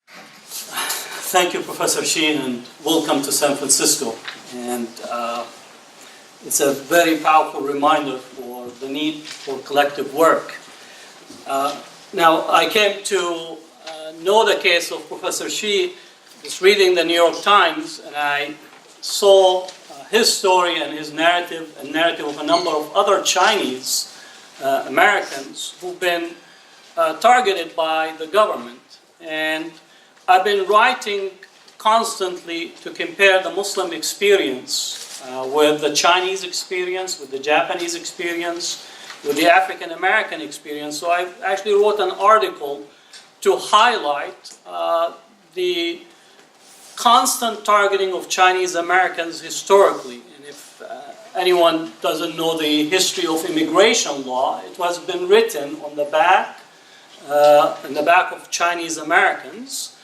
Thank you, Professor Sheen, and welcome to San Francisco. And it's a very powerful reminder for the need for collective work. Now, I came to know the case of Professor Xi just reading the New York Times, and I saw his story and his narrative, and narrative of a number of other Chinese Americans who've been targeted by the government. And I've been writing constantly to compare the Muslim experience with the Chinese experience, with the Japanese experience, with the African American experience. So I actually wrote an article to highlight the constant targeting of Chinese Americans historically. And if anyone doesn't know the history of immigration law, it has been written on the back, in the back of Chinese Americans,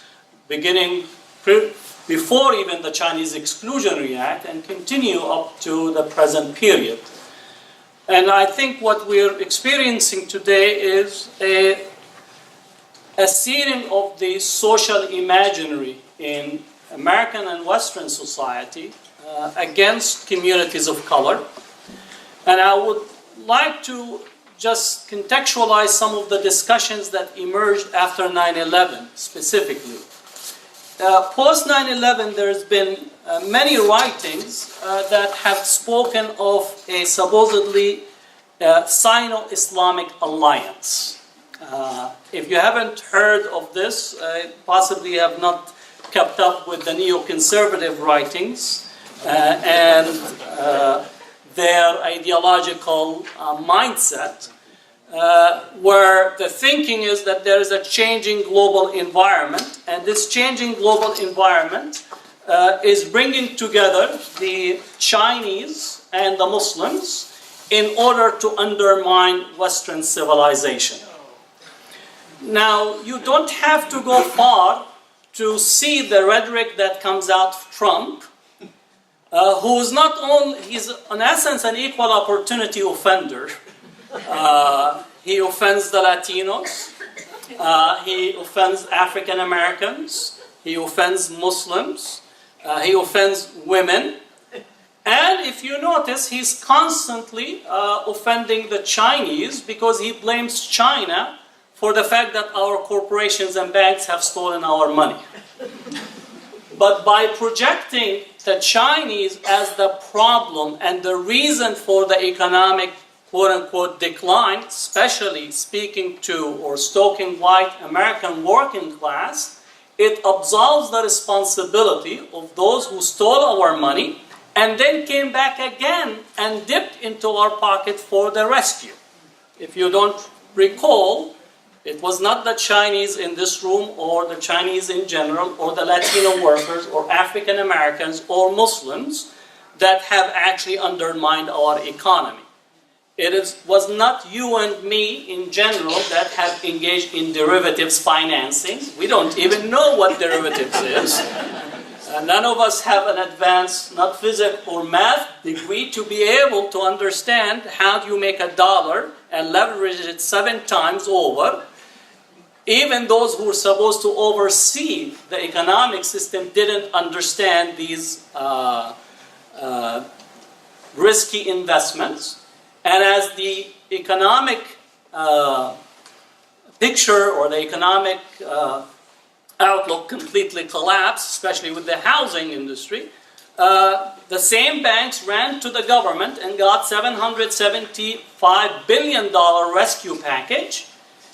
beginning before even the Chinese Exclusionary Act and continue up to the present period. And I think what we're experiencing today is a searing of the social imaginary in American and Western society against communities of color. And I would like to just contextualize some of the discussions that emerged after 9/11 specifically. Post 9/11, there's been many writings that have spoken of a supposedly Sino-Islamic alliance. If you haven't heard of this, possibly have not kept up with the neoconservative writings and their ideological mindset, where the thinking is that there is a changing global environment, and this changing global environment is bringing together the Chinese and the Muslims in order to undermine Western civilization. Now, you don't have to go far to see the rhetoric that comes out of Trump, who is not only, he's in essence an equal opportunity offender. He offends the Latinos, he offends African Americans, he offends Muslims, he offends women, and if you notice, he's constantly offending the Chinese because he blames China for the fact that our corporations and banks have stolen our money. But by projecting the Chinese as the problem and the reason for the economic quote-unquote decline, especially speaking to or stoking white American working class, it absolves the responsibility of those who stole our money and then came back again and dipped into our pocket for the rescue. If you don't recall, it was not the Chinese in this room or the Chinese in general or the Latino workers or African Americans or Muslims that have actually undermined our economy. It was not you and me in general that have engaged in derivatives financing. We don't even know what derivatives is. None of us have an advanced, not physics or math degree to be able to understand how do you make $1 and leverage it 7 times over. Even those who were supposed to oversee the economic system didn't understand these risky investments. And as the economic picture or the economic outlook completely collapsed, especially with the housing industry, the same banks ran to the government and got $775 billion rescue package.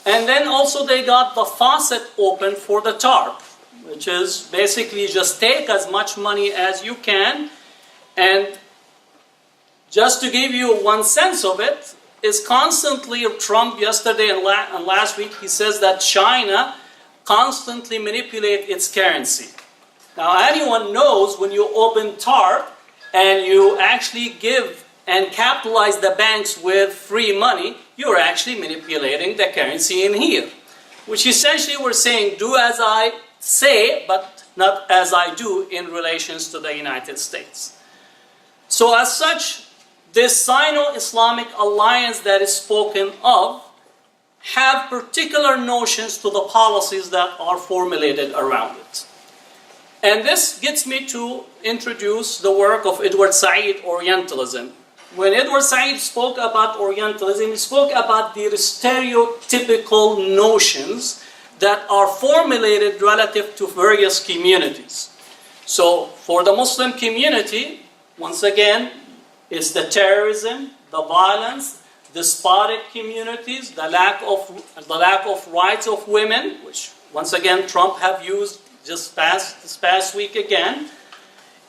And then also they got the faucet open for the TARP, which is basically just take as much money as you can. And just to give you one sense of it, is constantly Trump yesterday and last week, he says that China constantly manipulates its currency. Now anyone knows when you open TARP and you actually give and capitalize the banks with free money, you're actually manipulating the currency in here. Which essentially we're saying, do as I say, but not as I do in relations to the United States. So as such, this Sino-Islamic alliance that is spoken of have particular notions to the policies that are formulated around it. And this gets me to introduce the work of Edward Said, Orientalism. When Edward Said spoke about Orientalism, he spoke about the stereotypical notions that are formulated relative to various communities. So, for the Muslim community, once again, it's the terrorism, the violence, despotic communities, the lack of rights of women, which once again Trump have used this past week again.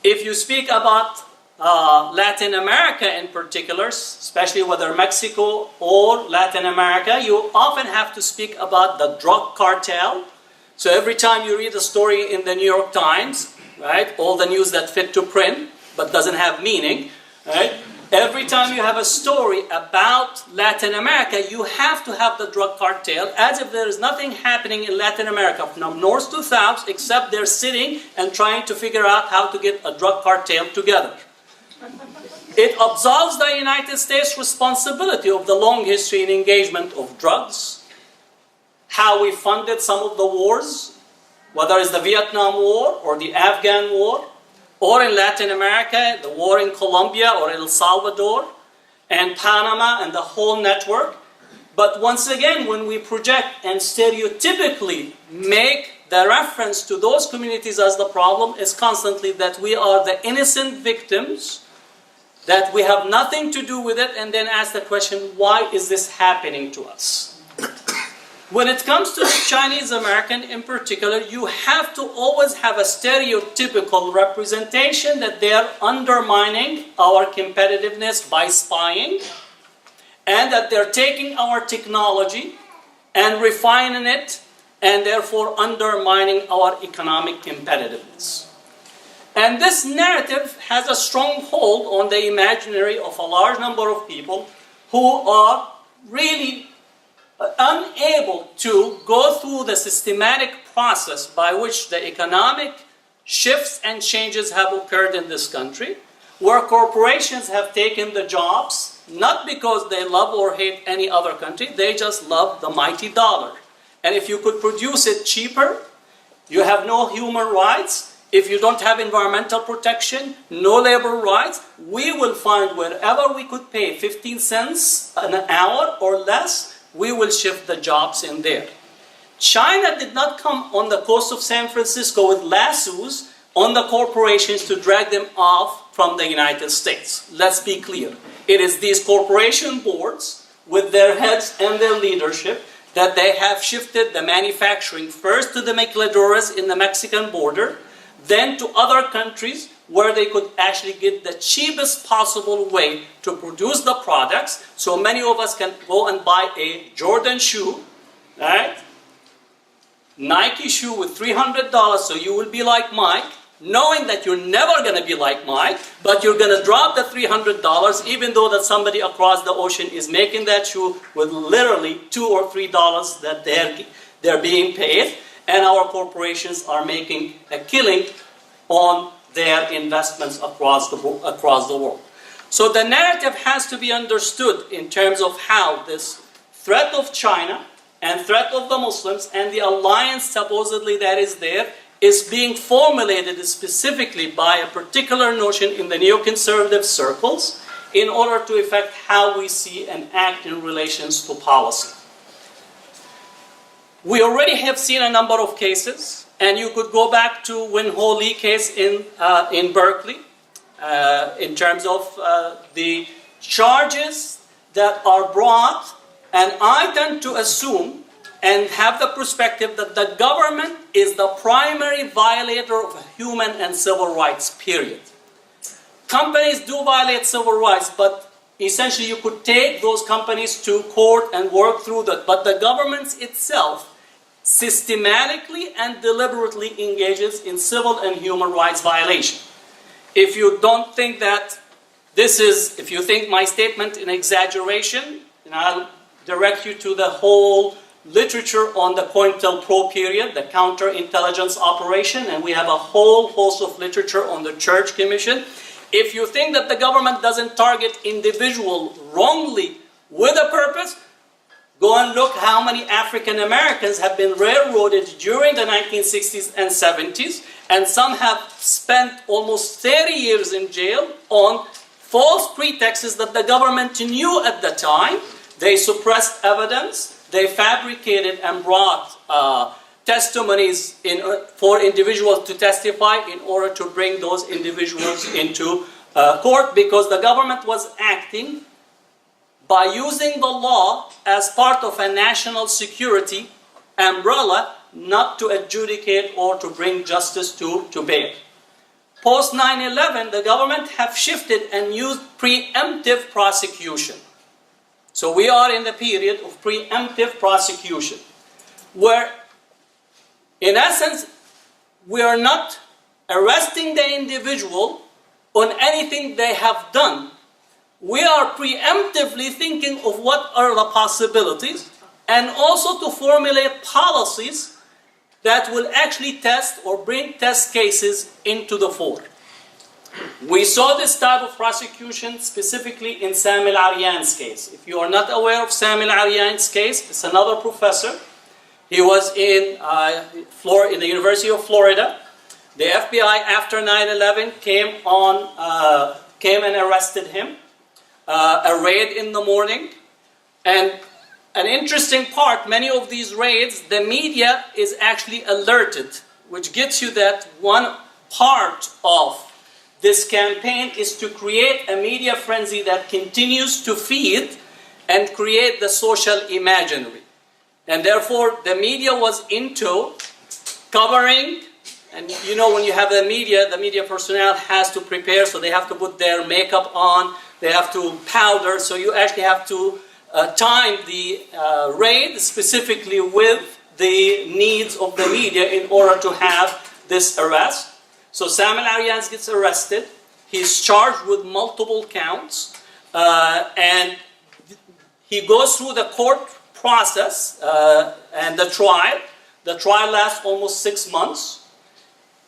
If you speak about Latin America in particular, especially whether Mexico or Latin America, you often have to speak about the drug cartel. So every time you read a story in the New York Times, right, all the news that fit to print but doesn't have meaning, right? Every time you have a story about Latin America, you have to have the drug cartel, as if there is nothing happening in Latin America from north to south, except they're sitting and trying to figure out how to get a drug cartel together. It absolves the United States responsibility of the long history and engagement of drugs, how we funded some of the wars, whether it's the Vietnam War or the Afghan War, or in Latin America, the war in Colombia or El Salvador, and Panama and the whole network. But once again, when we project and stereotypically make the reference to those communities as the problem, is constantly that we are the innocent victims, that we have nothing to do with it, and then ask the question, why is this happening to us? When it comes to Chinese American in particular, you have to always have a stereotypical representation that they are undermining our competitiveness by spying, and that they're taking our technology and refining it, and therefore undermining our economic competitiveness. And this narrative has a strong hold on the imaginary of a large number of people who are really unable to go through the systematic process by which the economic shifts and changes have occurred in this country, where corporations have taken the jobs, not because they love or hate any other country, they just love the mighty dollar. And if you could produce it cheaper, you have no human rights. If you don't have environmental protection, no labor rights, we will find wherever we could pay 15 cents an hour or less, we will shift the jobs in there. China did not come on the coast of San Francisco with lassos on the corporations to drag them off from the United States. Let's be clear. It is these corporation boards with their heads and their leadership that they have shifted the manufacturing first to the maquiladoras in the Mexican border, then to other countries where they could actually get the cheapest possible way to produce the products. So many of us can go and buy a Jordan shoe, right? Nike shoe with $300, so you will be like Mike, knowing that you're never going to be like Mike, but you're going to drop the $300 even though that somebody across the ocean is making that shoe with literally $2 or $3 that they're being paid, and our corporations are making a killing on their investments across the world. So the narrative has to be understood in terms of how this threat of China and threat of the Muslims and the alliance supposedly that is there is being formulated specifically by a particular notion in the neoconservative circles in order to affect how we see and act in relations to policy. We already have seen a number of cases, and you could go back to Wen Ho Lee case in Berkeley in terms of the charges that are brought, and I tend to assume and have the perspective that the government is the primary violator of human and civil rights, period. Companies do violate civil rights, but essentially you could take those companies to court and work through that. But the government itself systematically and deliberately engages in civil and human rights violation. If you don't think that if you think my statement is an exaggeration, then I'll direct you to the whole literature on the COINTELPRO period, the counterintelligence operation, and we have a whole host of literature on the Church Commission. If you think that the government doesn't target individual wrongly with a purpose, Go and look how many African Americans have been railroaded during the 1960s and 70s, and some have spent almost 30 years in jail on false pretexts that the government knew at the time. They suppressed evidence, they fabricated and brought testimonies for individuals to testify in order to bring those individuals into court, because the government was acting by using the law as part of a national security umbrella, not to adjudicate or to bring justice to bear. Post 9/11, the government have shifted and used preemptive prosecution. So we are in the period of preemptive prosecution, where in essence we are not arresting the individual on anything they have done. We are preemptively thinking of what are the possibilities, and also to formulate policies that will actually test or bring test cases into the fore. We saw this type of prosecution specifically in Sami al-Aryan's case. If you are not aware of Sami al-Aryan's case, it's another professor. He was in the University of Florida. The FBI, after 9/11, came and arrested him. A raid in the morning, and an interesting part, many of these raids, the media is actually alerted, which gets you that one part of this campaign is to create a media frenzy that continues to feed and create the social imaginary. And therefore, the media was into covering, and you know, when you have the media personnel has to prepare, so they have to put their makeup on, they have to powder, so you actually have to time the raid specifically with the needs of the media in order to have this arrest. So Sami al-Aryan gets arrested. He's charged with multiple counts, and he goes through the court process and the trial. The trial lasts almost 6 months.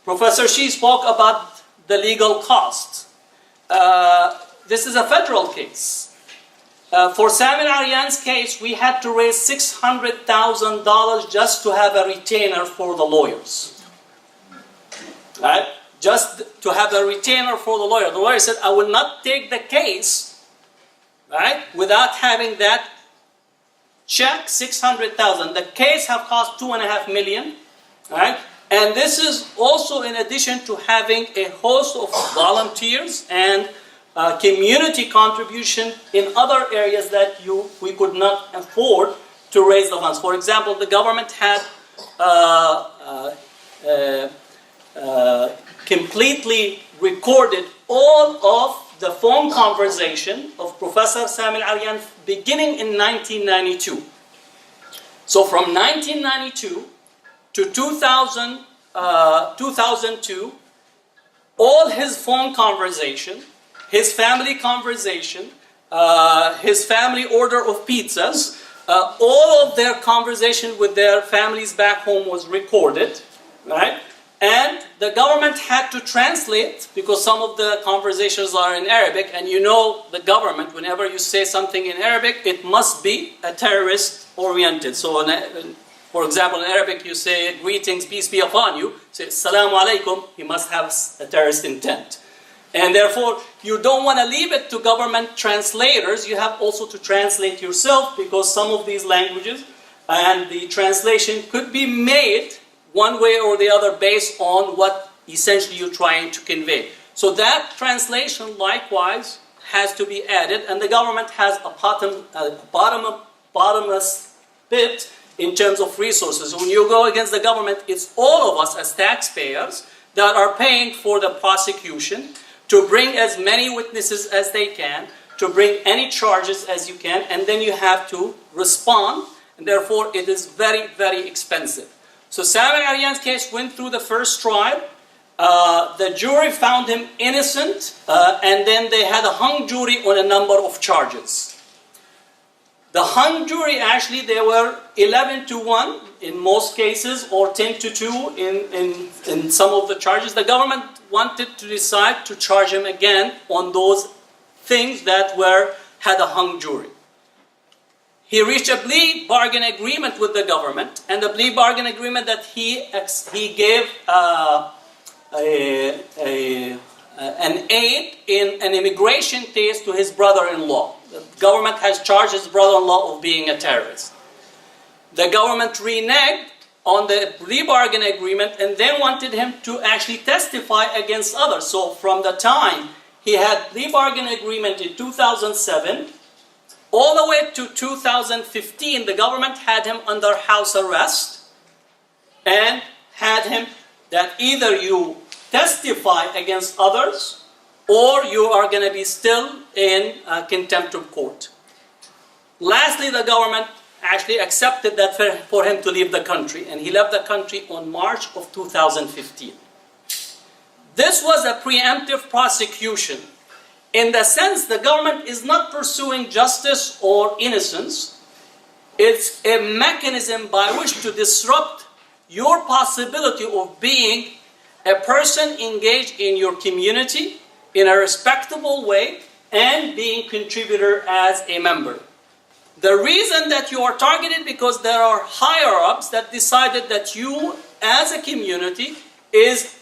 Professor Xi spoke about the legal costs. This is a federal case. For Sami al-Aryan's case, we had to raise $600,000 just to have a retainer for the lawyers. Right? Just to have a retainer for the lawyer. The lawyer said, I will not take the case, right, without having that check, $600,000. The case have cost $2.5 million, right? And this is also in addition to having a host of volunteers and community contribution in other areas that we could not afford to raise the funds. For example, the government had completely recorded all of the phone conversation of Professor Sami al-Aryan beginning in 1992. So from 1992 to 2002, all his phone conversation, his family conversation, his family order of pizzas, all of their conversation with their families back home was recorded, right? And the government had to translate, because some of the conversations are in Arabic, and you know the government, whenever you say something in Arabic, it must be a terrorist-oriented. So, for example, in Arabic you say, greetings, peace be upon you. Say, assalamu alaikum, he must have a terrorist intent. And therefore, you don't want to leave it to government translators. You have also to translate yourself, because some of these languages and the translation could be made one way or the other based on what essentially you're trying to convey. So that translation likewise has to be added, and the government has a bottomless pit in terms of resources. When you go against the government, it's all of us as taxpayers that are paying for the prosecution, to bring as many witnesses as they can, to bring any charges as you can, and then you have to respond, and therefore it is very, very expensive. So Sami al-Aryan's case went through the first trial. The jury found him innocent, and then they had a hung jury on a number of charges. The hung jury, actually, they were 11-1 in most cases, or 10-2 in some of the charges. The government wanted to decide to charge him again on those things that had a hung jury. he reached a plea bargain agreement with the government, and the plea bargain agreement that he gave an aid in an immigration case to his brother-in-law. The government has charged his brother-in-law of being a terrorist. The government reneged on the plea bargain agreement and then wanted him to actually testify against others. So from the time he had plea bargain agreement in 2007, all the way to 2015, the government had him under house arrest and had him that either you testify against others or you are going to be still in contempt of court. Lastly, the government actually accepted that for him to leave the country, and he left the country on March of 2015. This was a preemptive prosecution. In the sense, the government is not pursuing justice or innocence. It's a mechanism by which to disrupt your possibility of being a person engaged in your community in a respectable way and being contributor as a member. The reason that you are targeted because there are higher-ups that decided that you as a community is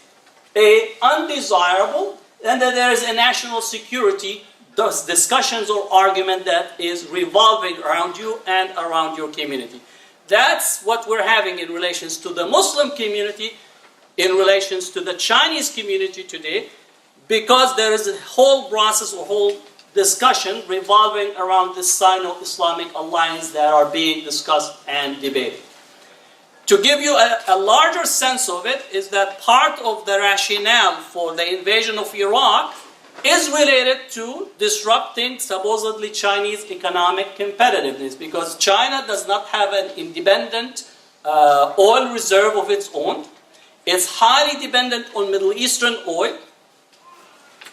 undesirable and that there is a national security discussions or argument that is revolving around you and around your community. That's what we're having in relations to the Muslim community, in relations to the Chinese community today, because there is a whole process or whole discussion revolving around this Sino-Islamic alliance that are being discussed and debated. To give you a larger sense of it is that part of the rationale for the invasion of Iraq is related to disrupting supposedly Chinese economic competitiveness, because China does not have an independent oil reserve of its own. It's highly dependent on Middle Eastern oil.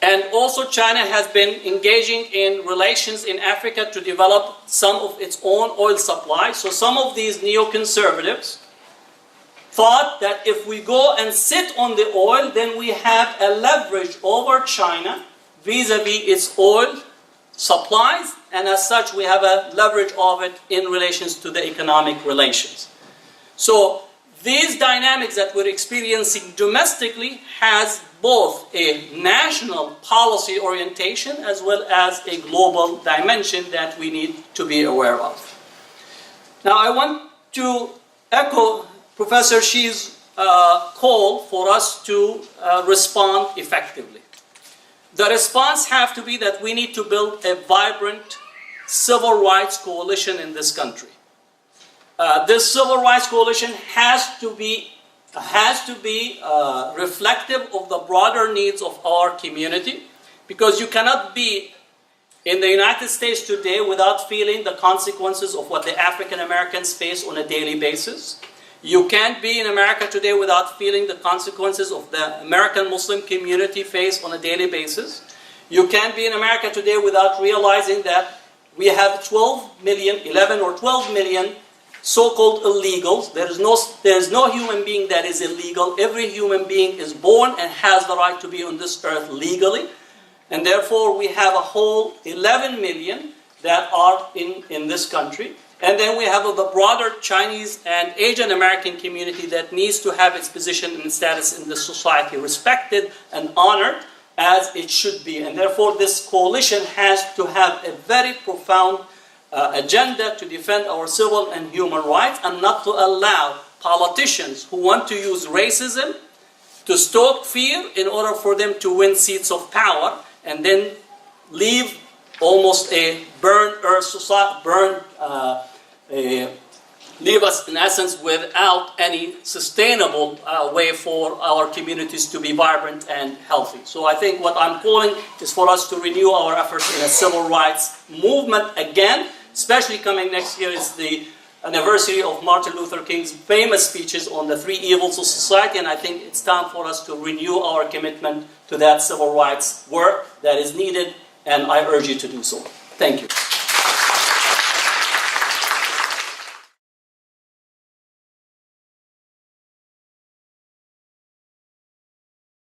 And also China has been engaging in relations in Africa to develop some of its own oil supply. So some of these neoconservatives thought that if we go and sit on the oil, then we have a leverage over China vis-a-vis its oil supplies, and as such we have a leverage of it in relations to the economic relations. So these dynamics that we're experiencing domestically has both a national policy orientation as well as a global dimension that we need to be aware of. Now I want to echo Professor Xi's call for us to respond effectively. The response has to be that we need to build a vibrant civil rights coalition in this country. This civil rights coalition has to be reflective of the broader needs of our community, because you cannot be in the United States today without feeling the consequences of what the African Americans face on a daily basis. You can't be in America today without feeling the consequences of the American Muslim community face on a daily basis. You can't be in America today without realizing that we have 11 or 12 million so-called illegals. There is no human being that is illegal. Every human being is born and has the right to be on this earth legally. And therefore we have a whole 11 million that are in this country. And then we have the broader Chinese and Asian American community that needs to have its position and status in the society respected and honored as it should be. And therefore this coalition has to have a very profound agenda to defend our civil and human rights, and not to allow politicians who want to use racism to stoke fear in order for them to win seats of power and then leave almost a burned earth society, leave us in essence without any sustainable way for our communities to be vibrant and healthy. So I think what I'm calling is for us to renew our efforts in a civil rights movement again, especially coming next year is the anniversary of Martin Luther King's famous speeches on the 3 evils of society, and I think it's time for us to renew our commitment to that civil rights work that is needed, and I urge you to do so. Thank you.